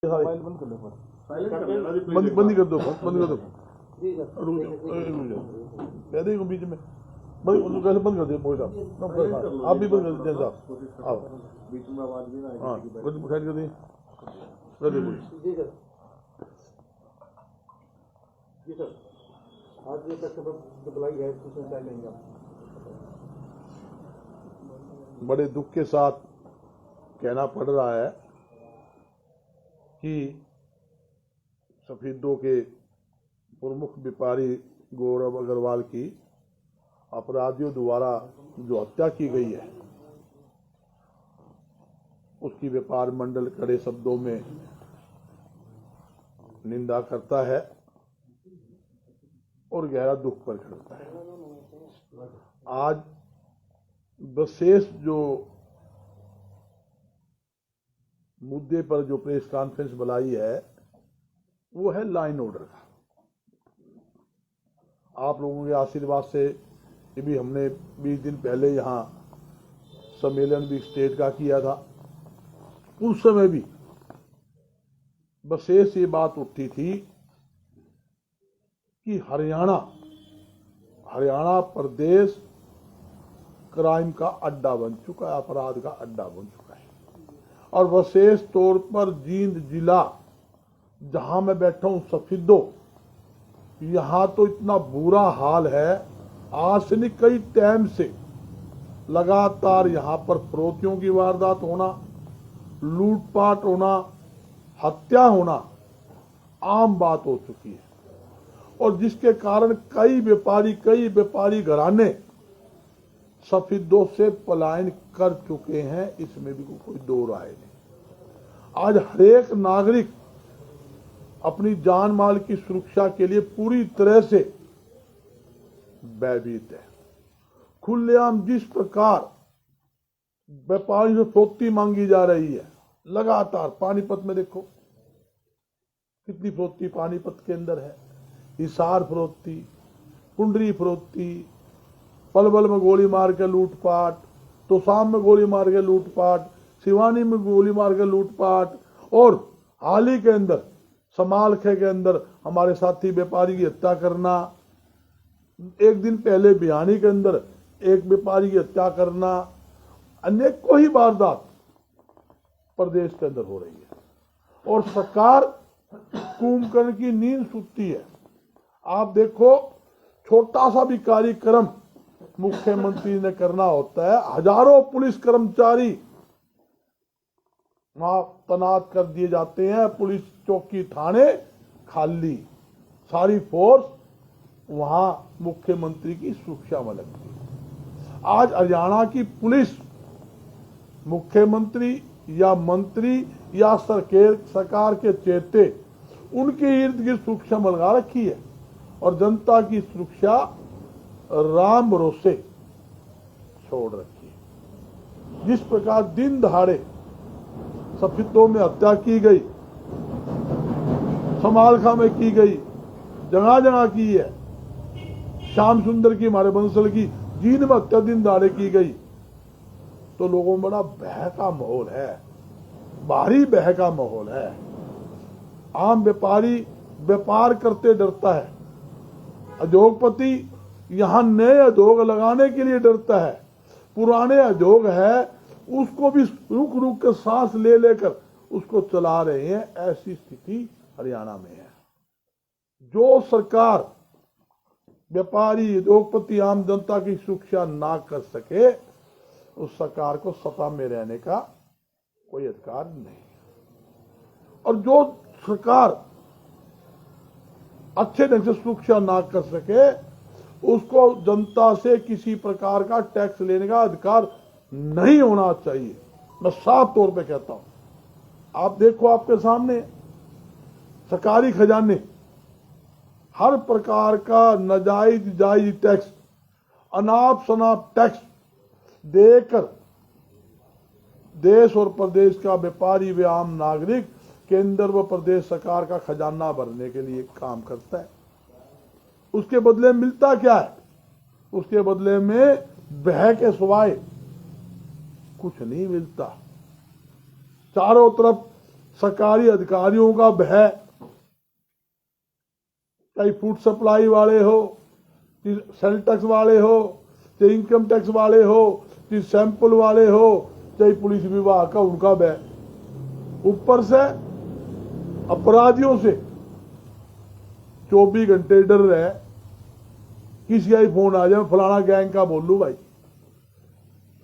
Mobile बंद कर लो sir, silent कर देना जी, बंद ही कर दो, बंद कर दो। जी सर, पैदे को बीच में बंद कैसे बंद कर दिया मोबाइल साहब, आप भी बंद कर दीजिए साहब। आओ बीच में आवाज भी ना आए। हाँ कुछ खैर कर दी कर दे जी सर, जी सर, आज ये तक बदलाई है, इसमें क्या कहेंगे आप? बड़े दुख के साथ कहना पड़ रहा है कि सफेदों के प्रमुख व्यापारी गौरव अग्रवाल की अपराधियों द्वारा जो हत्या की गई है उसकी व्यापार मंडल कड़े शब्दों में निंदा करता है और गहरा दुख प्रकट करता है। आज विशेष जो मुद्दे पर जो प्रेस कॉन्फ्रेंस बुलाई है वो है लाइन ऑर्डर का। आप लोगों के आशीर्वाद से ये भी हमने 20 दिन पहले यहाँ सम्मेलन भी स्टेट का किया था, उस समय भी विशेष ये बात उठी थी कि हरियाणा प्रदेश क्राइम का अड्डा बन चुका है, अपराध का अड्डा बन चुका है। और विशेष तौर पर जींद जिला जहां मैं बैठा हूं सफेदो, यहां तो इतना बुरा हाल है, आज से नहीं कई टाइम से लगातार यहां पर फरोतियों की वारदात होना, लूटपाट होना, हत्या होना आम बात हो चुकी है। और जिसके कारण कई व्यापारी घराने सफेदों से पलायन कर चुके हैं, इसमें भी कोई दो राय नहीं। आज हरेक नागरिक अपनी जान माल की सुरक्षा के लिए पूरी तरह से भयभीत है। खुलेआम जिस प्रकार व्यापारी से फरोख्ती मांगी जा रही है लगातार, पानीपत में देखो कितनी फरोख्ती पानीपत के अंदर है, हिसार फरोख्ती, कुंडरी फरोख्ती, पलवल में गोली मार के लूटपाट, तोसाम में गोली मार के लूटपाट, सिवानी में गोली मार के लूटपाट, और हाल ही के अंदर समालखे के अंदर हमारे साथी व्यापारी की हत्या करना, एक दिन पहले बिहानी के अंदर एक व्यापारी की हत्या करना, अनेकों ही वारदात प्रदेश के अंदर हो रही है और सरकार कुंभकर्ण की नींद सुती है। आप देखो छोटा सा भी कार्यक्रम मुख्यमंत्री ने करना होता है, हजारों पुलिस कर्मचारी वहां तैनात कर दिए जाते हैं, पुलिस चौकी थाने खाली, सारी फोर्स वहां मुख्यमंत्री की सुरक्षा में लगती है। आज हरियाणा की पुलिस मुख्यमंत्री या मंत्री या सरकार के चेते उनके इर्द गिर्द सुरक्षा में लगा रखी है और जनता की सुरक्षा राम भरोसे छोड़ रखी है। जिस प्रकार दिन दहाड़े सफेदों में हत्या की गई, समालखा में की गई, जगह जगह की है, श्याम सुंदर की, हमारे बंसल की जींद में हत्या दिन दहाड़े की गई, तो लोगों में बड़ा भय का माहौल है, भारी भय का माहौल है। आम व्यापारी व्यापार करते डरता है, उद्योगपति यहां नए उद्योग लगाने के लिए डरता है, पुराने उद्योग है उसको भी रुक रुक कर सांस ले लेकर उसको चला रहे हैं। ऐसी स्थिति हरियाणा में है। जो सरकार व्यापारी उद्योगपति आम जनता की सुरक्षा ना कर सके, उस सरकार को सत्ता में रहने का कोई अधिकार नहीं। और जो सरकार अच्छे ढंग से सुरक्षा ना कर सके, उसको जनता से किसी प्रकार का टैक्स लेने का अधिकार नहीं होना चाहिए। मैं साफ तौर पे कहता हूं। आप देखो आपके सामने सरकारी खजाने हर प्रकार का नाजायज जायज टैक्स, अनाप शनाप टैक्स देकर देश और प्रदेश का व्यापारी व आम नागरिक केंद्र व प्रदेश सरकार का खजाना भरने के लिए काम करता है। उसके बदले में मिलता क्या है? उसके बदले में भय के सिवाय कुछ नहीं मिलता। चारों तरफ सरकारी अधिकारियों का भय, चाहे फूड सप्लाई वाले हो, सेल टैक्स वाले हो, चाहे इनकम टैक्स वाले हो, चाहे सैंपल वाले हो, चाहे पुलिस विभाग का, उनका भय। ऊपर से अपराधियों से 24 घंटे डर रहे, किसी का ही फोन आ जाए, फलाना गैंग का बोल लू भाई।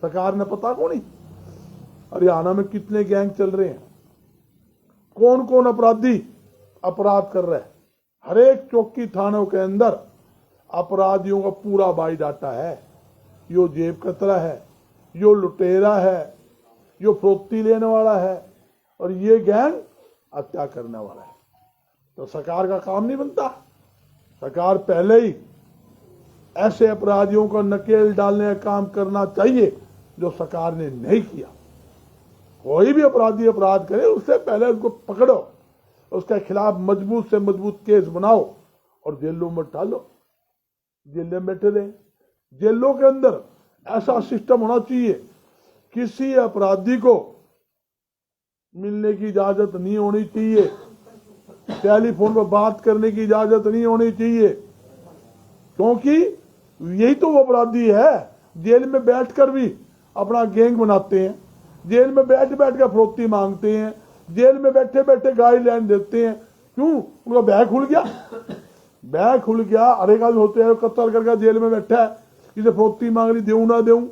सरकार ने पता कौन नहीं हरियाणा में कितने गैंग चल रहे हैं, कौन कौन अपराधी अपराध कर रहे हैं। हर एक चौकी थानों के अंदर अपराधियों का पूरा बायोडाटा है। यो जेब कतरा है, यो लुटेरा है, यो फरोख्ती लेने वाला है, और ये गैंग हत्या करने वाला है। तो सरकार का काम नहीं बनता। सरकार पहले ही ऐसे अपराधियों को नकेल डालने का काम करना चाहिए, जो सरकार ने नहीं किया। कोई भी अपराधी अपराध करे, उससे पहले उसको पकड़ो, उसके खिलाफ मजबूत से मजबूत केस बनाओ और जेलों में डालो, जेल में बैठे रहे। जेलों के अंदर ऐसा सिस्टम होना चाहिए, किसी अपराधी को मिलने की इजाजत नहीं होनी चाहिए, टेलीफोन पर बात करने की इजाजत नहीं होनी चाहिए, क्योंकि यही तो वो अपराधी है जेल में बैठकर भी अपना गैंग बनाते हैं, जेल में बैठ बैठ कर फरोख्ती मांगते हैं, जेल में बैठे बैठे गाइडलाइन देते हैं। क्यों? उनका बैग खुल गया, बैग खुल गया। हर एक आदमी होते हैं कत्ल करके जेल में बैठा है, इसे फरोख्ती मांग रही, देऊं ना देऊं।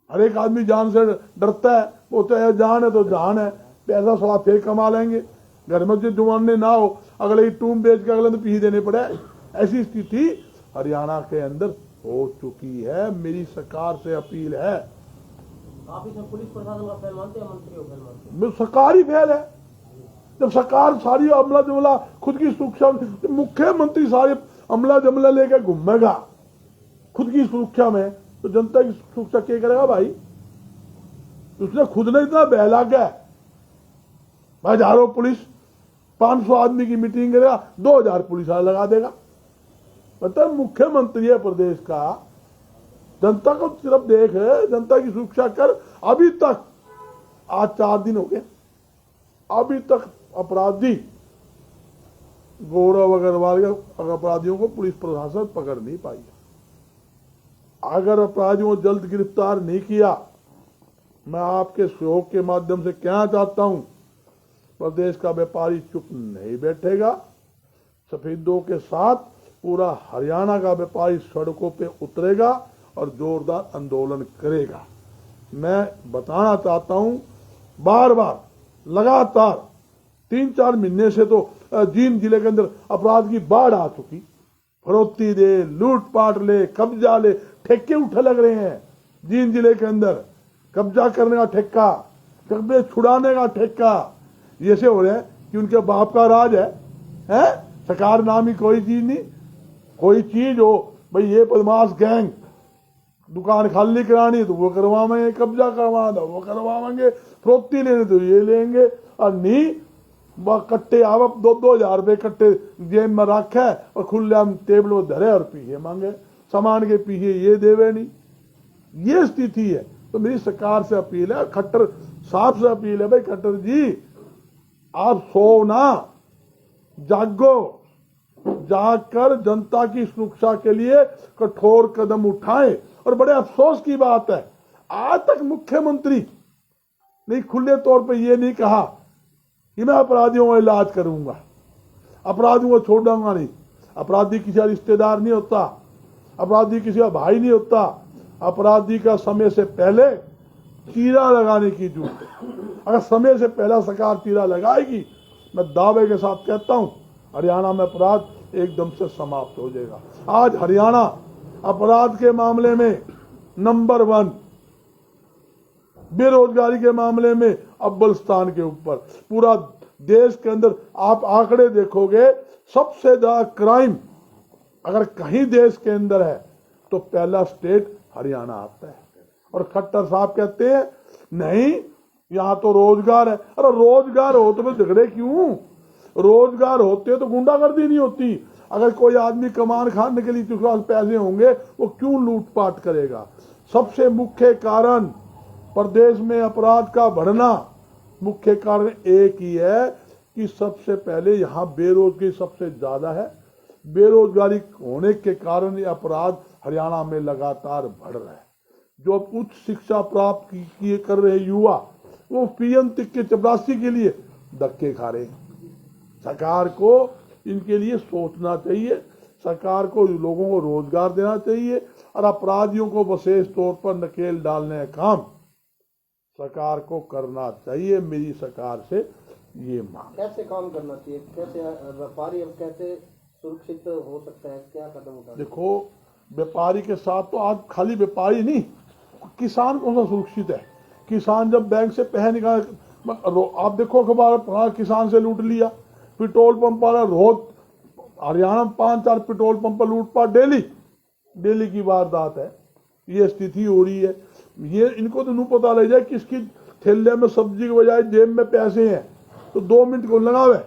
हर एक आदमी जान से डरता है, बोलता है जान है तो जान है, पैसा थोड़ा फिर कमा लेंगे। घर में जो जुमाने ना हो, अगले ही टूम बेच के अगले तो पी देने पड़े। ऐसी स्थिति हरियाणा के अंदर हो चुकी है। मेरी सरकार से अपील है, आप इसमें पुलिस प्रशासन का फेल मानते हैं, मंत्रियों का फेल मानते हैं? सरकार ही फेल है। जब सरकार सारी अमला जमला खुद की सुरक्षा, मुख्यमंत्री सारे अमला जमला लेकर घूमेगा खुद की सुरक्षा में, तो जनता की सुरक्षा क्या करेगा भाई? उसने खुद ने इतना बहला गया, हजारों पुलिस, 500 आदमी की मीटिंग करेगा, 2000 पुलिस वाला लगा देगा। मतलब मुख्यमंत्री है प्रदेश का, जनता को सिर्फ देख, जनता की सुरक्षा कर। अभी तक आज 4 दिन हो गए, अभी तक अपराधी गौरव अग्रवाल के अपराधियों को पुलिस प्रशासन पकड़ नहीं पाई। अगर अपराधियों को जल्द गिरफ्तार नहीं किया, मैं आपके सहयोग के माध्यम से कहना चाहता हूं, प्रदेश का व्यापारी चुप नहीं बैठेगा। सफेदों के साथ पूरा हरियाणा का व्यापारी सड़कों पे उतरेगा और जोरदार आंदोलन करेगा। मैं बताना चाहता हूं, बार बार लगातार 3-4 महीने से तो जींद जिले के अंदर अपराध की बाढ़ आ चुकी। फरोख्ती दे, लूटपाट ले, कब्जा ले, ठेके उठे लग रहे हैं। जींद जिले के अंदर कब्जा करने का ठेका, कब्जे छुड़ाने का ठेका, ये से हो रहे हैं कि उनके बाप का राज है? सरकार नामी कोई चीज नहीं। कोई चीज हो भाई, ये बदमाश गैंग दुकान खाली करानी तो वो करवाएंगे, कब्जा करवाना तो वो करवाएंगे, फरोख्ती लेने तो ये लेंगे, और नहीं कट्टे आव 2-2 हजार रुपये कट्टे जेब में रखा है और खुलेआम टेबल में धरे और पीछे मांगे, सामान के पीछे ये देवे नहीं। ये स्थिति है। तो मेरी सरकार से अपील है, खट्टर साहब से अपील है, भाई खट्टर जी आप सो ना, जागो, जाकर जनता की सुरक्षा के लिए कठोर कदम उठाएं। और बड़े अफसोस की बात है, आज तक मुख्यमंत्री ने खुले तौर पे ये नहीं कहा कि मैं अपराधियों का इलाज करूंगा, अपराधियों को छोड़ूंगा नहीं। अपराधी किसी का रिश्तेदार नहीं होता, अपराधी किसी का भाई नहीं होता। अपराधी का समय से पहले चीरा लगाने की जरूरत है। अगर समय से पहला सरकार चीरा लगाएगी, मैं दावे के साथ कहता हूं, हरियाणा में अपराध एकदम से समाप्त हो जाएगा। आज हरियाणा अपराध के मामले में नंबर 1, बेरोजगारी के मामले में अव्वल स्थान के ऊपर। पूरा देश के अंदर आप आंकड़े देखोगे, सबसे ज्यादा क्राइम अगर कहीं देश के अंदर है तो पहला स्टेट हरियाणा आता है। और खट्टर साहब कहते हैं नहीं यहां तो रोजगार है। अरे रोजगार हो तो फिर झगड़े क्यों? रोजगार होते तो गुंडागर्दी नहीं होती। अगर कोई आदमी कमान खाने के लिए उसके पास पैसे होंगे, वो क्यों लूटपाट करेगा? सबसे मुख्य कारण प्रदेश में अपराध का बढ़ना मुख्य कारण एक ही है कि सबसे पहले यहाँ बेरोजगारी सबसे ज्यादा है। बेरोजगारी होने के कारण ये अपराध हरियाणा में लगातार बढ़ रहा है। जो अब उच्च शिक्षा प्राप्त किए कर रहे युवा वो पीएम तक के चपरासी के लिए धक्के खा रहे हैं। सरकार को इनके लिए सोचना चाहिए, सरकार को लोगों को रोजगार देना चाहिए और अपराधियों को विशेष तौर पर नकेल डालने का काम सरकार को करना चाहिए। मेरी सरकार से ये मांग। कैसे काम करना चाहिए, कैसे व्यापारी अब कैसे सुरक्षित हो सकता है, क्या कदम उठाना? देखो, व्यापारी के साथ तो आज खाली व्यापारी नहीं, किसान कौन सा सुरक्षित है? किसान जब बैंक से पैसे निकाल, आप देखो अखबार, किसान से लूट लिया। पेट्रोल पंप वाला रोज हरियाणा में 5-4 पेट्रोल पंप पर लूटपाट डेली की वारदात है। ये स्थिति हो रही है। ये इनको तो नहीं पता लग जाए किसकी थैले में सब्जी के बजाय जेब में पैसे हैं तो 2 मिनट को लगावे,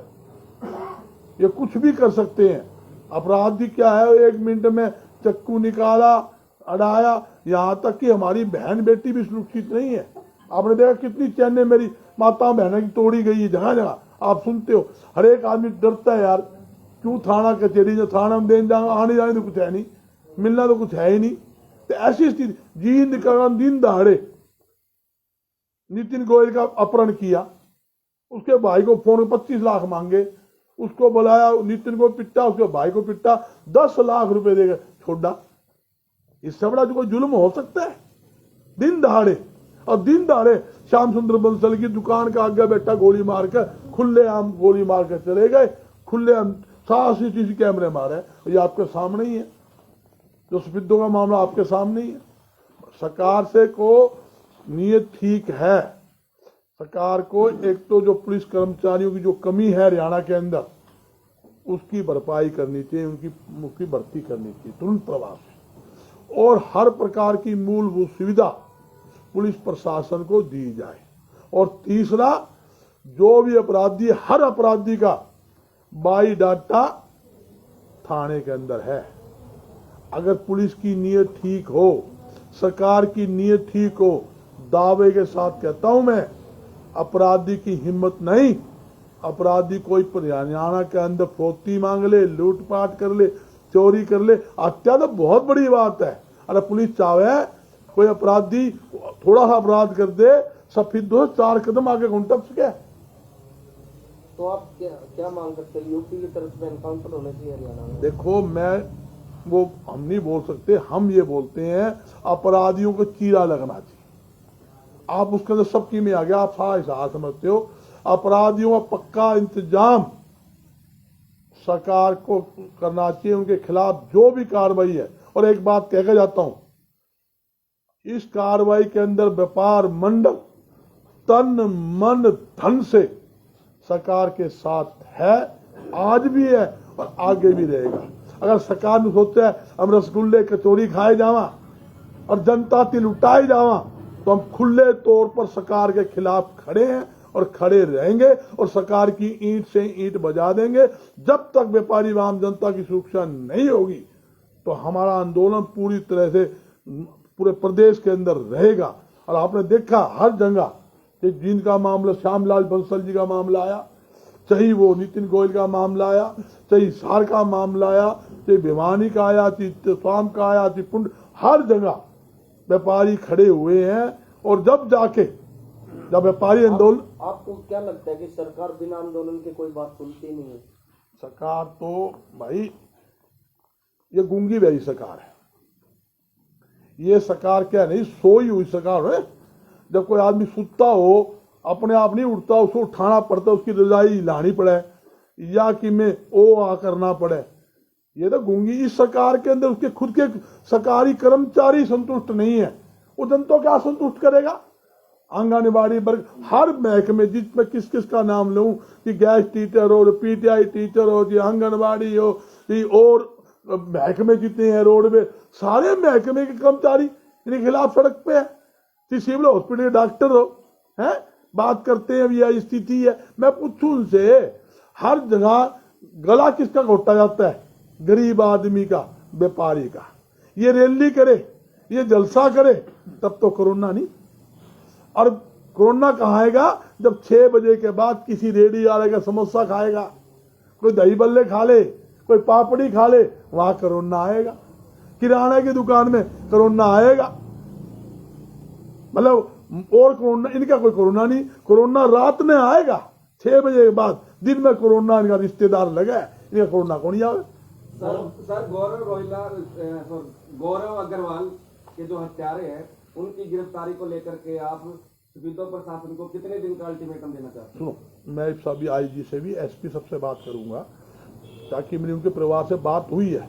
ये कुछ भी कर सकते हैं। अपराधी क्या है, 1 मिनट में चक्कू निकाला, अड़ाया। यहाँ तक कि हमारी बहन बेटी भी सुरक्षित नहीं है। आपने देखा कितनी चैनें मेरी माता बहनों की तोड़ी गई है, जगह जगह आप सुनते हो। हर एक आदमी डरता है यार, क्यों थाना कचहरी, जो थाना में देने जाएंगे, आने जाने तो कुछ है नहीं, मिलना तो कुछ है ही नहीं। तो ऐसी स्थिति, दिन दहाड़े नितिन गोयल का अपहरण किया, उसके भाई को फोन 25 लाख मांगे, उसको बुलाया, नितिन को पिटा, उसके भाई को पिटा, 10 लाख रुपए देकर छोड़ा। इससे बड़ा जो कोई जुल्म हो सकता है? दिन दहाड़े, और दिन दहाड़े श्याम सुंदर बंसल की दुकान का आगे बैठा गोली मार कर, खुलेआम गोली मार कर चले गए। खुलेआम 7 CCTV कैमरे मारे, ये आपके सामने ही है। जो सफेदों का मामला आपके सामने ही है। सरकार से को नीयत ठीक है। सरकार को एक तो जो पुलिस कर्मचारियों की जो कमी है हरियाणा के अंदर, उसकी भरपाई करनी चाहिए, उनकी भर्ती करनी चाहिए तुरंत प्रभाव से, और हर प्रकार की मूलभूत सुविधा पुलिस प्रशासन को दी जाए। और तीसरा, जो भी अपराधी, हर अपराधी का बायोडाटा थाने के अंदर है। अगर पुलिस की नीयत ठीक हो, सरकार की नीयत ठीक हो, दावे के साथ कहता हूं मैं, अपराधी की हिम्मत नहीं। अपराधी कोई हरियाणा के अंदर फौती मांग ले, लूटपाट कर ले, चोरी कर ले, हत्या तो बहुत बड़ी बात है। अरे पुलिस चाहे कोई अपराधी थोड़ा सा अपराध कर दे, सफेदों 4 कदम आगे कौन टप सके। तो आप क्या मांग करते हैं? यूपी की तरफ से एनकाउंटर होने चाहिए हरियाणा में? देखो, हम नहीं बोल सकते, हम ये बोलते हैं अपराधियों को चीरा लगना चाहिए। आप उसके अंदर सबकी में आ गया, आप साथ समझते हो। अपराधियों का पक्का इंतजाम सरकार को करना चाहिए, उनके खिलाफ जो भी कार्रवाई है। और एक बात कहकर जाता हूं, इस कार्रवाई के अंदर व्यापार मंडल तन मन धन से सरकार के साथ है, आज भी है और आगे भी रहेगा। अगर सरकार ने सोचा है हम रसगुल्ले कचौरी खाए जावा और जनता तिल उठाए जावा, तो हम खुले तौर पर सरकार के खिलाफ खड़े हैं और खड़े रहेंगे और सरकार की ईंट से ईंट बजा देंगे। जब तक व्यापारी आम जनता की सुरक्षा नहीं होगी तो हमारा आंदोलन पूरी तरह से पूरे प्रदेश के अंदर रहेगा। और आपने देखा हर जगह जिनका मामला, श्यामलाल बंसल जी का मामला आया, चाहे वो नितिन गोयल का मामला आया, चाहे हिसार का मामला आया, चाहे भिवानी का आया, चाहे शाम का आया, चाहे पुंड, हर जगह व्यापारी खड़े हुए हैं। और जब व्यापारी आंदोलन, आपको क्या लगता है कि सरकार बिना आंदोलन के कोई बात सुनती नहीं है? सरकार तो भाई ये गूंगी बहरी सरकार है। ये सरकार क्या नहीं, सोई हुई सरकार है। जब कोई आदमी सुता हो, अपने आप नहीं उठता, उसको उठाना पड़ता, उसकी रजाई हिलानी पड़े या कि में ओ आ करना पड़े। ये तो गूंगी। इस सरकार के अंदर उसके खुद के सरकारी कर्मचारी संतुष्ट नहीं है, वो जनता क्या संतुष्ट करेगा? आंगनबाड़ी वर्ग, हर महकमे, जिसमें किस किस का नाम लूं, कि गैस टीचर हो, पीटीआई टीचर हो, जी आंगनबाड़ी हो, जी और महकमे जितने हैं रोड में, सारे महकमे के कर्मचारी इनके खिलाफ सड़क पे है। सिविल हॉस्पिटल के डॉक्टर हो, हैं, बात करते हैं यह स्थिति है। मैं पूछूं उनसे, हर जगह गला किसका घोटा जाता है? गरीब आदमी का, व्यापारी का। ये रैली करे, ये जलसा करे, तब तो कोरोना नहीं। और कोरोना कहाँ आएगा? जब 6 बजे के बाद किसी रेडी वाले का समोसा खाएगा, कोई दही बल्ले खा ले, कोई पापड़ी खा ले, वहां कोरोना आएगा। किराना की दुकान में कोरोना आएगा। मतलब और कोरोना, इनका कोई कोरोना नहीं, कोरोना रात में आएगा 6 बजे के बाद। दिन में कोरोना इनका रिश्तेदार लगा है, इनका कोरोना कौन आवे? सर गौरव अग्रवाल के जो हत्यारे हैं उनकी गिरफ्तारी को लेकर के आप विद्युत प्रशासन को कितने दिन का अल्टीमेटम देना चाहते हैं? सुनो, मैं सभी आईजी से भी, एसपी सबसे बात करूंगा, ताकि मेरी उनके परिवार से बात हुई है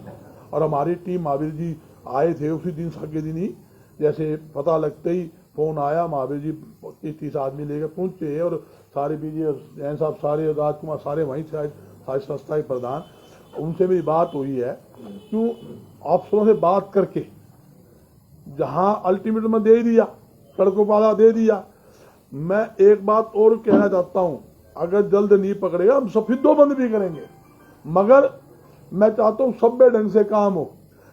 और हमारी टीम, महावीर जी आए थे उसी दिन, सागे दिन ही, जैसे पता लगते ही फोन आया, महावीर जी 30 आदमी लेकर पहुंचे और सारे बीजी जैन साहब, सारे राजकुमार, सारे वहीं थे, सारे संस्था के प्रधान, उनसे मेरी बात हुई है। क्यों? अफसरों से बात करके जहां अल्टीमेटम दे दिया, सड़कों पर दे दिया। मैं एक बात और कहना चाहता हूं, अगर जल्द नहीं पकड़ेगा हम सफेदों बंद भी करेंगे, मगर मैं चाहता हूं सभ्य ढंग से काम हो।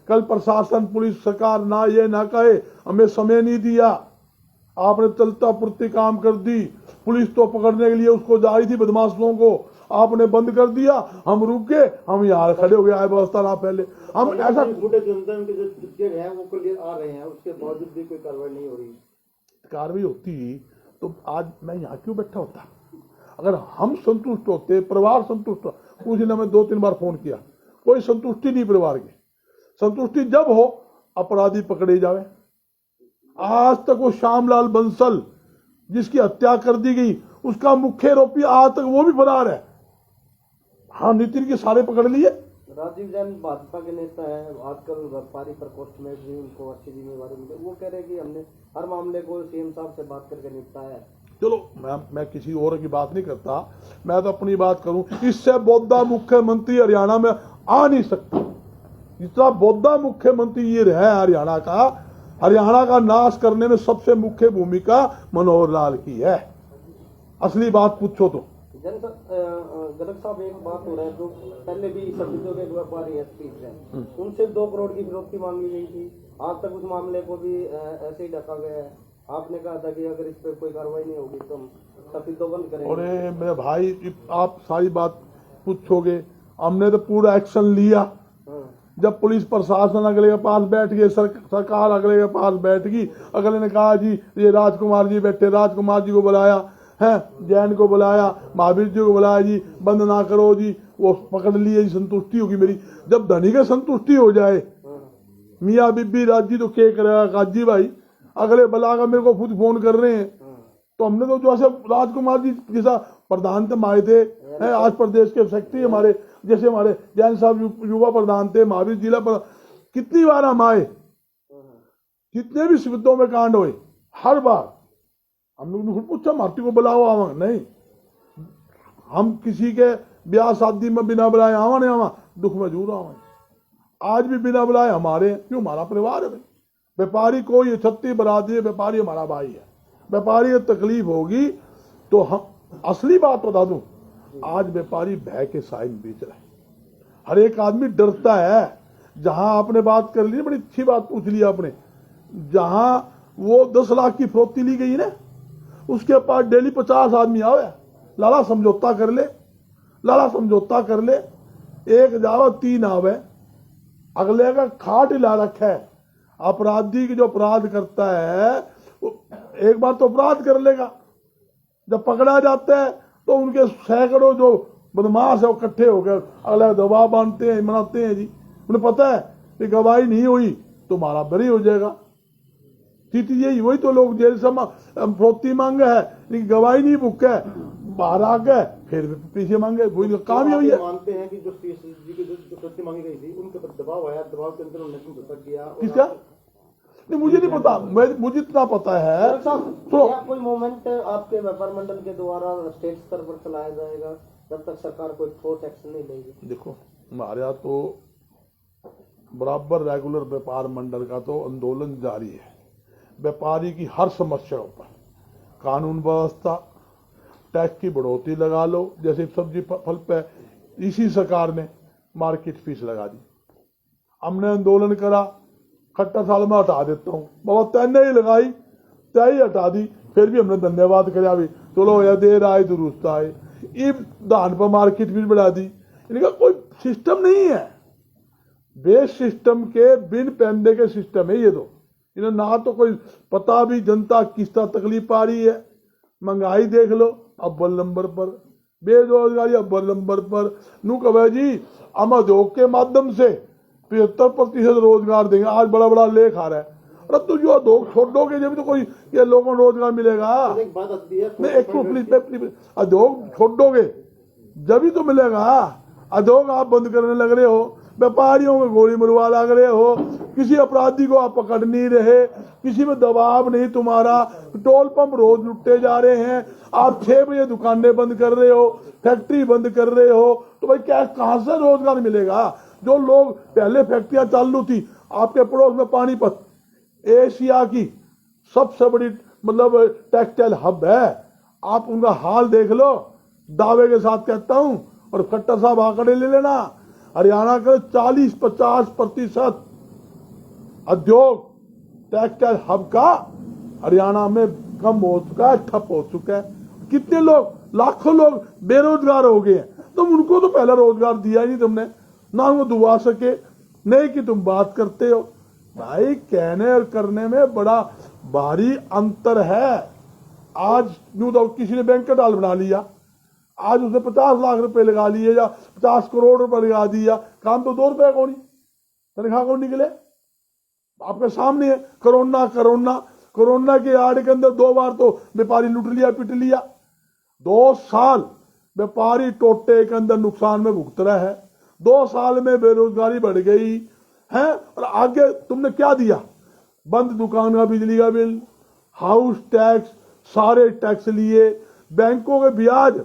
कल प्रशासन, पुलिस, सरकार ना ये ना कहे हमें समय नहीं दिया, आपने चलता पुरती काम कर दी। पुलिस तो पकड़ने के लिए उसको जा रही थी, बदमाशों को, आपने बंद कर दिया, हम रुके, हम यहाँ खड़े हो गए, आए व्यवस्था ना पहले हम ऐसा। फुटेज उनके जो चुटके हैं वो क्लियर आ रहे हैं, उसके बावजूद भी कोई कार्रवाई नहीं हो रही। कार्रवाई होती तो आज मैं यहाँ क्यों बैठा होता? अगर हम संतुष्ट होते, परिवार संतुष्ट, उस दिन हमें 2-3 बार फोन किया, कोई संतुष्टि नहीं परिवार की। संतुष्टि जब हो अपराधी पकड़े जावे। आज तक वो श्यामलाल बंसल जिसकी हत्या कर दी गई, उसका मुख्य आरोपी आज तक वो भी फरार है। हाँ, नितिन के सारे पकड़ लिए। राजीव जैन भाजपा के नेता है, आजकल व्यापारी प्रकोष्ठ में भी उनको अच्छी जिम्मेवारी मिली, वो कह रहे हैं कि हमने हर मामले को सीएम साहब से बात करके निपटाया है। चलो, मैं किसी और की बात नहीं करता, मैं तो अपनी बात करूं। इससे बौद्धा मुख्यमंत्री हरियाणा में आ नहीं सकता। जितना बौद्धा मुख्यमंत्री ये रहा हरियाणा का नाश करने में सबसे मुख्य भूमिका मनोहर लाल की है। असली बात पूछो तो गलत साहब, एक बात हो रहा है, जो पहले भी सब्जियों के व्यापारी एसपी हैं, उनसे 2 करोड़ की फिरौती मांगी गई थी, आज तक उस मामले को भी ऐसे ही ढका गया है। आपने कहा था कि अगर इस पर कोई कार्रवाई नहीं होगी तो हम सफेदों बंद करेंगे। अरे मेरे भाई, आप सारी बात पूछोगे, हमने तो पूरा एक्शन लिया। जब पुलिस प्रशासन अगले के पास बैठ गए, सरकार अगले के पास बैठ गई, अगले ने कहा जी ये राजकुमार जी बैठे, राजकुमार जी को बुलाया है, जैन को बुलाया, महावीर जी को बुलाया, जी बंद ना करो जी, वो पकड़ लिए जी, संतुष्टि होगी मेरी। जब धनी के संतुष्टि हो जाए, मियाँ बीबी राजी तो क्या करेगा काजी भाई, अगले बुलाकर मेरे को खुद फोन कर रहे हैं। तो हमने तो जो ऐसे राजकुमार जी जैसा प्रधान थे हमारे थे, आज प्रदेश के सेक्रेटरी हमारे, जैसे हमारे जैन साहब युवा प्रधान थे, महावीर जिला प्रधान, कितनी बार हम आए, कितने भी शिविरों में कांड हुए, हर बार हम लोग ने खुद पूछा मार्टी को बुलाओ आवा नहीं, हम किसी के ब्याह शादी में बिना बुलाए आवा नहीं आवा, दुख में जरूर आवा। आज भी बिना बुलाए हमारे, क्यों? हमारा परिवार है भाई। व्यापारी को ये 36 बरादरी, व्यापारी हमारा भाई है। व्यापारी को तकलीफ होगी तो हम, असली बात बता दूं, आज व्यापारी भय के साइन बेच रहे हैं, हर एक आदमी डरता है। जहां आपने बात कर ली, बड़ी अच्छी बात पूछ ली आपने, जहां वो 10 लाख की फिरौती ली गई ना, उसके पास डेली 50 आदमी आवे, लाला समझौता कर ले, लाला समझौता कर ले, एक जाओ 3 आवे, अगले का खाट हिला रखा है। अपराधी की जो अपराध करता है, एक बार तो अपराध कर लेगा, जब पकड़ा जाता है तो उनके सैकड़ों जो बदमाश है वो इकट्ठे हो गए, अगला दबाव बांधते हैं, मनाते हैं जी, उन्हें पता है कि गवाही नहीं हुई तो मारा बरी हो जाएगा। स्थिति यही, वही तो लोग जेल से फिरौती मांगे है, लेकिन गवाही नहीं बुक है, बाहर आ गए फिर पीछे मांगे, वही काम ही हुई है। मानते हैं कि जो सीएसजी की जो फिरौती मांगी गई थी, उनके ऊपर दबाव आया, दबाव के अंदर उन्होंने समझौता किया। किसका? नहीं, मुझे नहीं पता, मुझे इतना पता है। तो कोई मोमेंट आपके व्यापार मंडल के द्वारा स्टेट स्तर पर चलाया जाएगा जब तक सरकार कोई ठोस एक्शन नहीं लेगी? देखो, हमारे यहाँ तो बराबर रेगुलर व्यापार मंडल का तो आंदोलन जारी है। व्यापारी की हर समस्याओं पर कानून व्यवस्था, टैक्स की बढ़ोतरी लगा लो, जैसे सब्जी फल पे इसी सरकार ने मार्केट फीस लगा दी, हमने आंदोलन करा, खट्टा साल में हटा देता हूं, बाबा तैने ही लगाई, तय ही हटा दी, फिर भी हमने धन्यवाद कराया भी चलो यह देर आए दुरुस्त आए। ये धान पर मार्केट भी बढ़ा दी। इनका कोई सिस्टम नहीं है, बेस सिस्टम के बिन पैंदे के सिस्टम है ये। तो इन्हें ना तो कोई पता भी जनता किस तरह तकलीफ आ रही है। महंगाई देख लो अव्वल नंबर पर, बेरोजगारी अव्वल नंबर पर। नू कहे जी हम उद्योग के माध्यम से 75% रोजगार देंगे। आज बड़ा बड़ा लेख आ रहा है। अरे तू जो उद्योग छोड़ोगे जब तो कोई ये लोगों को रोजगार मिलेगा। एक बात आती है, नहीं एक प्लीज उद्योग छोड़ोगे जब ही तो मिलेगा। उद्योग आप बंद करने लग रहे हो, व्यापारियों में गोली मरवा लग रहे हो, किसी अपराधी को आप पकड़ नहीं रहे, किसी में दबाव नहीं तुम्हारा। पेट्रोल पंप रोज लुटे जा रहे हैं। आप 6 बजे दुकानें बंद कर रहे हो, फैक्ट्री बंद कर रहे हो, तो भाई क्या कहां से रोजगार मिलेगा? जो लोग पहले फैक्ट्रियां चालू थी, आपके पड़ोस में पानीपत एशिया की सबसे बड़ी मतलब टेक्सटाइल हब है। आप उनका हाल देख लो, दावे के साथ कहता हूं। और खट्टर साहब आंकड़े ले लेना, हरियाणा का 40-50% उद्योग टेक्सटाइल हब का हरियाणा में कम हो चुका है, ठप हो चुका है। कितने लोग, लाखों लोग बेरोजगार हो गए हैं। तुम उनको तो पहला रोजगार दिया ही नहीं तुमने, ना उनको दुआ सके, नहीं कि तुम बात करते हो। भाई कहने और करने में बड़ा भारी अंतर है। आज यूं तो किसी ने बैंकेट हॉल बना लिया, आज उसने 50 लाख रुपए लगा लिए या 50 करोड़ रुपए लगा दिया, काम तो 2 रुपए कौन, तनख्वाह कौन निकले? आपके सामने है। कोरोना के आड़ के अंदर 2 बार तो व्यापारी लुट लिया, पिट लिया। 2 साल व्यापारी टोटे के अंदर नुकसान में भुगत रहा है। 2 साल में बेरोजगारी बढ़ गई है। और आगे तुमने क्या दिया? बंद दुकान का बिजली का बिल, हाउस टैक्स, सारे टैक्स लिए। बैंकों के ब्याज,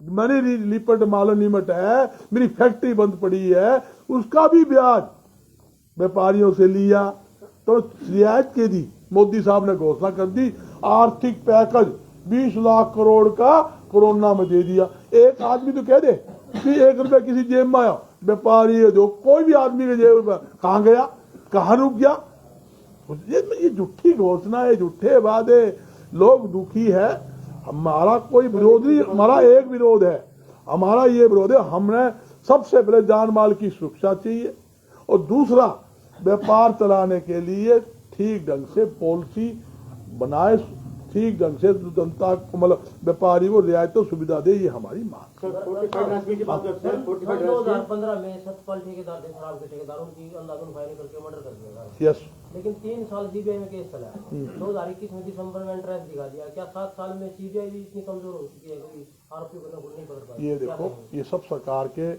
मनी लिपट मालो निमट है, मेरी फैक्ट्री बंद पड़ी है, उसका भी ब्याज व्यापारियों से लिया। तो रियायत के दी, मोदी साहब ने घोषणा कर दी, आर्थिक पैकेज 20 लाख करोड़ का कोरोना में दे दिया। एक आदमी तो कह दे कि 1 रुपया किसी जेब में आया, व्यापारी जो कोई भी आदमी के जेब में कहां गया, कहां रुक गया? ये झूठी घोषणा है, झूठे वादे। लोग दुखी है। हमारा कोई विरोध नहीं, हमारा एक विरोध है, हमारा ये विरोध है, हमने सबसे पहले जान माल की सुरक्षा चाहिए। और दूसरा, व्यापार चलाने के लिए ठीक ढंग से पॉलिसी बनाए, ठीक ढंग से जनता को मतलब व्यापारी को रियायत सुविधा दे, ये हमारी मांग। 2015 में सतपाल ठेकेदार थे, शराब के ठेकेदारों की अंधाधुंध फायरिंग करके मर्डर कर दिया। यस, लेकिन 3 साल सीबीआई में केस चला है। 2021 में दिसंबर में इंटरेस्ट दिखा दिया। क्या 7 साल में सीबीआई भी इतनी कमजोर हो चुकी है कि आरोपियों को नहीं पकड़ पाती? ये देखो, ये सब सरकार के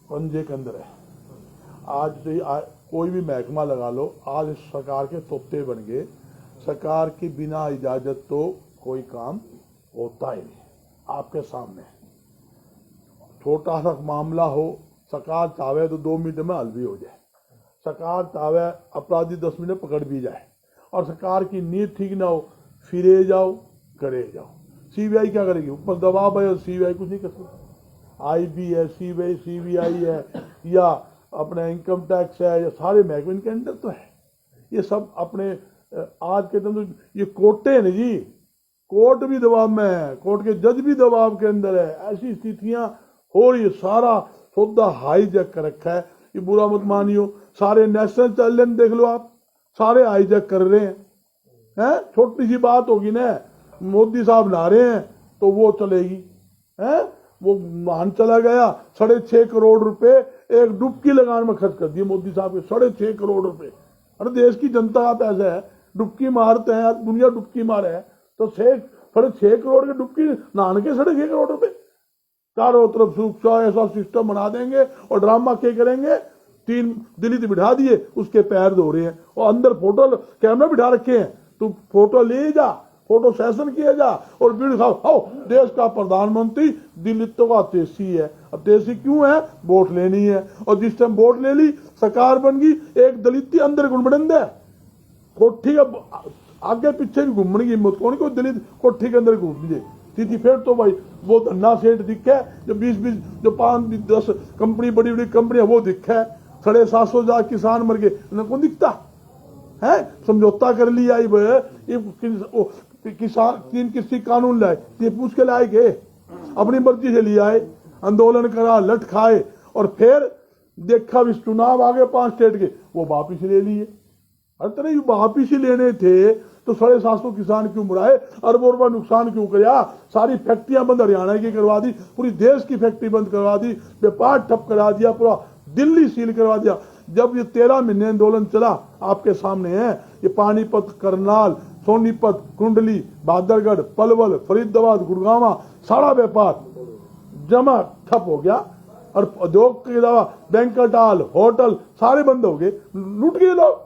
पंजे के अंदर है। आज कोई भी महकमा लगा लो, आज इस सरकार के तोते बन गए। सरकार की बिना इजाजत तो कोई काम होता ही नहीं। आपके सामने छोटा सा मामला हो, सरकार चाहे तो 2 मिनट में हल भी हो जाए। सरकार चाहे अपराधी 10 मिनट पकड़ भी जाए। और सरकार की नीयत ठीक ना हो, फिरे जाओ, करे जाओ। सीबीआई क्या करेगी? ऊपर दबाव है, सीबीआई कुछ नहीं कर सकती। आईबी है, सीबीआई है, या अपने इनकम टैक्स है, या सारे महकमे इनके अंदर तो है। ये सब अपने आज के दिन तो ये कोर्टे हैं जी, कोर्ट भी दबाव में है, कोर्ट के जज भी दबाव के अंदर है। ऐसी स्थितियां हो रही है। सारा सौदा हाईजैक कर रखा है। ये बुरा मत मानियो, सारे नेशनल चैलेंज देख लो आप, सारे हाईजैक कर रहे हैं। छोटी सी बात होगी ना, मोदी साहब नहा रहे हैं तो वो चलेगी है। वो मान चला गया, 6.5 करोड़ रुपए एक डुबकी लगाने में खर्च कर दिए मोदी साहब के। 6.5 करोड़ रुपए। अरे देश की जनता का पैसा है, डुबकी मारते हैं, दुनिया डुबकी मारे है, तो 6.5 करोड़ के डुबकी नहाने के 6.5 करोड़ रुपए। चारों तरफ सुरक्षा ऐसा सिस्टम बना देंगे और ड्रामा क्या करेंगे? 3 दलित बिठा दिए, उसके पैर धो रहे हैं और अंदर फोटो कैमरा बिठा रखे हैं। तू फोटो ले जा, फोटो सेशन किया जा और वीडियो खाओ। देश का प्रधानमंत्री दलितों का तेसी है। अब तेसी क्यों है? वोट लेनी है। और जिस टाइम वोट ले ली, सरकार बन गई, एक दलित अंदर गुणबड़ंद है, कोठी का आगे पीछे भी घूमने की हिम्मत कौन? कोई दलित कोठी के अंदर घूम जाए थी। फिर तो भाई वो धन्ना सेठ दिखे, जो 20-20 जो 5-10 कंपनी, बड़ी बड़ी कंपनियां वो दिखे। 750 किसान मर गए, उन्हें कौन दिखता है? समझौता कर लिया किसान 3 कृषि कानून लाए, ये पूछ के लाए गए, अपनी मर्जी से ले आए, आंदोलन करा, लट खाए, और फिर देखा भी चुनाव आ गए 5 स्टेट के, वो वापिस ले लिए। हर तरह वापिस ही लेने थे तो 750 किसान क्यों मुराए, अरबों रुपया नुकसान क्यों किया, सारी फैक्ट्रियां बंद हरियाणा की करवा दी, पूरी देश की फैक्ट्री बंद करवा दी, व्यापार ठप करा दिया, पूरा दिल्ली सील करवा दिया। जब ये 13 महीने आंदोलन चला, आपके सामने है, ये पानीपत, करनाल, सोनीपत, कुंडली, बहादुरगढ़, पलवल, फरीदाबाद, गुड़गांव, सारा व्यापार जमा ठप हो गया, और उद्योग के अलावा बैंक्वेट हॉल, होटल सारे बंद हो गए, लूट गए लोग,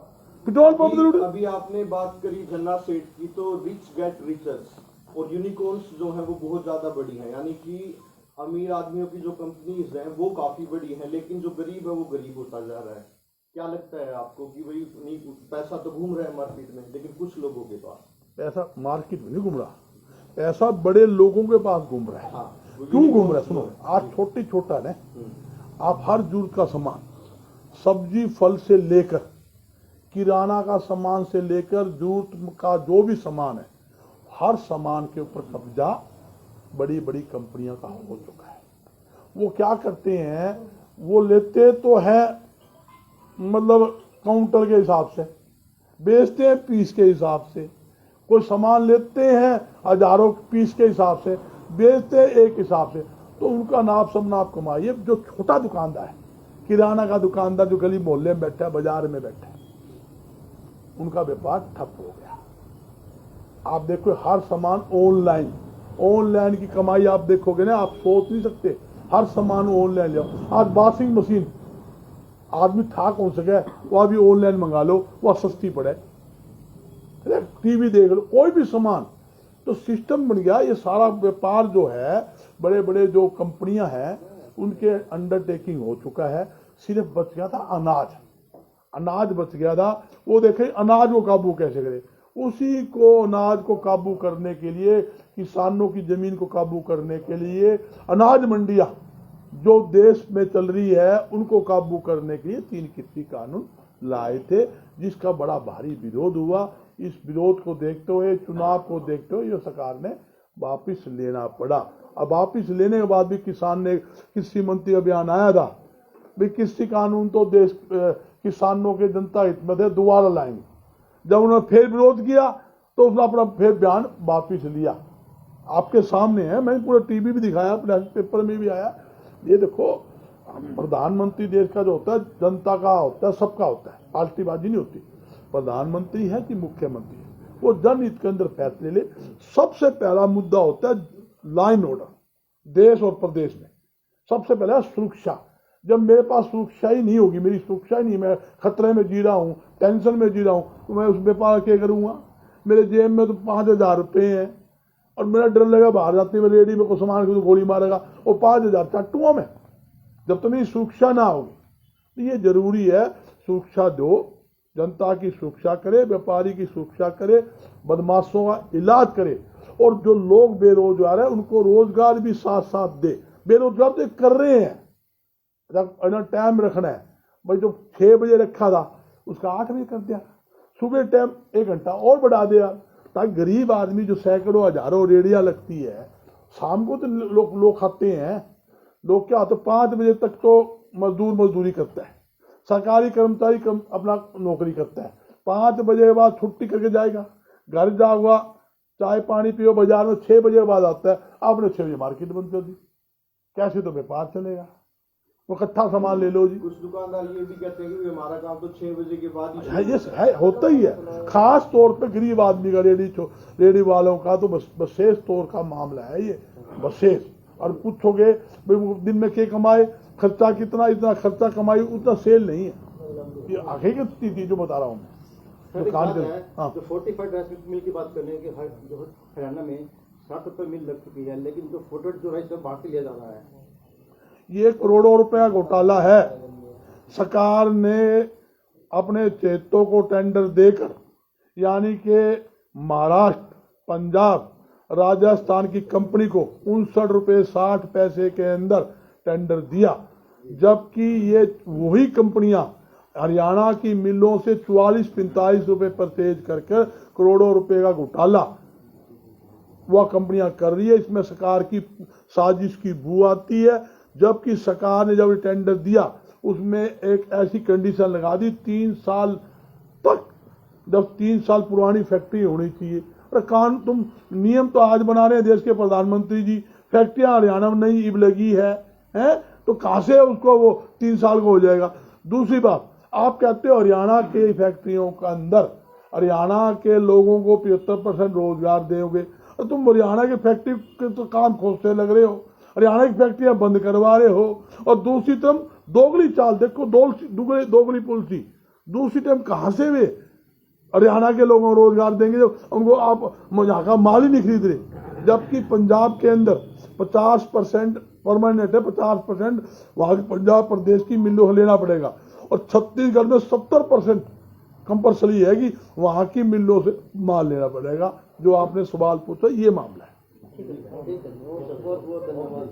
पेट्रोल पंप लूट। अभी आपने बात करी जन्ना सेठ की, तो रिच गेट रिचर्स और यूनिकॉर्न्स जो है वो बहुत ज्यादा बड़ी है, यानी कि अमीर आदमियों की जो कंपनीज हैं वो काफी बड़ी हैं, लेकिन जो गरीब है वो गरीब होता जा रहा है। क्या लगता है आपको कि भाई नहीं, पैसा तो घूम रहा है मार्केट में, लेकिन कुछ लोगों के पास पैसा मार्केट में नहीं घूम रहा, पैसा बड़े लोगों के पास घूम रहा है। हाँ, क्यों घूम रहा है? सुनो, आज छोटे छोटा है, आप हर जरूरत का सामान, सब्जी फल से लेकर किराना का सामान से लेकर जरूरत का जो भी सामान है, हर सामान के ऊपर कब्जा बड़ी बड़ी कंपनियों का हो चुका है। वो क्या करते हैं, वो लेते तो है मतलब काउंटर के हिसाब से, बेचते हैं पीस के हिसाब से, कोई सामान लेते हैं हजारों पीस के हिसाब से, बेचते हैं एक हिसाब से, तो उनका नाप सब नाप कमाइए। जो छोटा दुकानदार है, किराना का दुकानदार जो गली मोहल्ले में बैठा है, बाजार में बैठा है, उनका व्यापार ठप हो गया। आप देखो हर सामान ऑनलाइन, ऑनलाइन की कमाई आप देखोगे ना, आप सोच नहीं सकते, हर सामान ऑनलाइन ले आओ। आज वॉशिंग मशीन आदमी था कौन सके, वो अभी ऑनलाइन मंगा लो, वह सस्ती पड़े, टीवी देख लो, कोई भी सामान, तो सिस्टम बन गया। ये सारा व्यापार जो है, बड़े बड़े जो कंपनियां हैं उनके अंडरटेकिंग हो चुका है। सिर्फ बच गया था अनाज, अनाज बच गया था। वो देखे अनाज को काबू कैसे करे, उसी को अनाज को काबू करने के लिए, किसानों की जमीन को काबू करने के लिए, अनाज मंडियां जो देश में चल रही है उनको काबू करने के लिए 3 कृषि कानून लाए थे, जिसका बड़ा भारी विरोध हुआ। इस विरोध को देखते हुए, चुनाव को देखते हुए, ये सरकार ने वापिस लेना पड़ा। अब वापिस लेने के बाद भी किसान ने, कृषि मंत्री अभियान आया था, भाई कृषि कानून तो देश किसानों के जनता हित में थे, दोबारा लाएंगे। जब उन्होंने फिर विरोध किया तो उसने अपना फिर बयान वापिस लिया। आपके सामने है, मैंने पूरा टीवी भी दिखाया, पेपर में भी आया। ये देखो, प्रधानमंत्री देश का जो होता है, जनता का होता है, सबका होता है, पार्टीबाजी नहीं होती। प्रधानमंत्री है कि मुख्यमंत्री है, वो जनहित के अंदर फैसले ले। सबसे पहला मुद्दा होता है लाइन ऑर्डर, देश और प्रदेश में। सबसे पहला सुरक्षा। जब मेरे पास सुरक्षा ही नहीं होगी, मेरी सुरक्षा ही नहीं, मैं खतरे में जी रहा हूँ, टेंशन में जी रहा हूँ, तो मैं उस व्यापार क्या करूँगा? मेरे जेब में तो 5000 रुपये हैं और मेरा डर लगा बाहर जाते में रेडी में को सामान को तो गोली मारेगा, और 5000 चाटूंगा मैं। जब तो मेरी सुरक्षा ना होगी, तो ये जरूरी है सुरक्षा दो, जनता की सुरक्षा करे, व्यापारी की सुरक्षा करे, बदमाशों का इलाज करे, और जो लोग बेरोजगार है उनको रोजगार भी साथ साथ दे। बेरोजगार तो कर रहे हैं, टाइम रखना है भाई, जो 6 बजे रखा था उसका 8 बजे कर दिया, सुबह टाइम 1 घंटा और बढ़ा दिया, ताकि गरीब आदमी जो सैकड़ों हजारों रेडियां लगती है, शाम को तो लोग खाते हैं। लोग क्या होते, 5 बजे तक तो मजदूरी करता है, सरकारी कर्मचारी अपना नौकरी करता है, 5 बजे के बाद छुट्टी करके जाएगा, घर जाओगा, चाय पानी पियो, बाजार में 6 बजे के बाद आता है। आपने 6 बजे मार्केट बंद कर दी, कैसे तो व्यापार चलेगा? वो इकट्ठा सामान ले लो जी। कुछ दुकानदार ये भी कहते हैं कि हमारा काम तो 6 बजे के बाद ही है, होता ही है। खास तौर पे गरीब आदमी का, रेडी वालों का तो विशेष तौर का मामला है ये, विशेष। और पूछोगे दिन में क्या कमाए, खर्चा कितना, इतना खर्चा कमाई, उतना सेल नहीं है। ये आगे की स्थिति जो बता रहा हूँ मैं। दुकान जो 45 राइस मिल की बात करने की, जो हरियाणा में 60 रुपये मिल लग चुकी है, लेकिन जो फोटेड जो राइस बाहर से लिया जा रहा है, ये करोड़ों रुपया घोटाला है। सरकार ने अपने चेतों को टेंडर देकर, यानी कि महाराष्ट्र, पंजाब, राजस्थान की कंपनी को 59 रुपये 60 पैसे के अंदर टेंडर दिया, जबकि ये वही कंपनियां हरियाणा की मिलों से 44-45 रुपये परचेज करके करोड़ों रुपए का घोटाला वह कंपनियां कर रही है। इसमें सरकार की साजिश की बू आती है, जबकि सरकार ने जब टेंडर दिया उसमें एक ऐसी कंडीशन लगा दी 3 साल तक, जब 3 साल पुरानी फैक्ट्री होनी चाहिए। अरे कान तुम नियम तो आज बना रहे हैं देश के प्रधानमंत्री जी, फैक्ट्रियां हरियाणा में नहीं इब लगी है तो कहां से उसको वो 3 साल को हो जाएगा। दूसरी बात, आप कहते हो हरियाणा के फैक्ट्रियों के अंदर हरियाणा के लोगों को 75% रोजगार दोगे, और तुम हरियाणा की फैक्ट्री के तो काम खोजते लग रहे हो, हरियाणा की फैक्ट्रियां बंद करवा रहे हो। और दूसरी तरफ दोगली चाल देखो, दोगली पॉलिसी। दूसरी तरफ कहां से वे हरियाणा के लोगों को रोजगार देंगे जब उनको आप यहाँ का माल ही नहीं खरीद रहे। जबकि पंजाब के अंदर 50% परमानेंट है, 50% वहां के पंजाब प्रदेश की मिलों से लेना पड़ेगा, और छत्तीसगढ़ में 70% कंपल्सरी है कि वहां की मिलों से माल लेना पड़ेगा। जो आपने सवाल पूछा ये मामला है। ठीक है, बहुत बहुत धन्यवाद।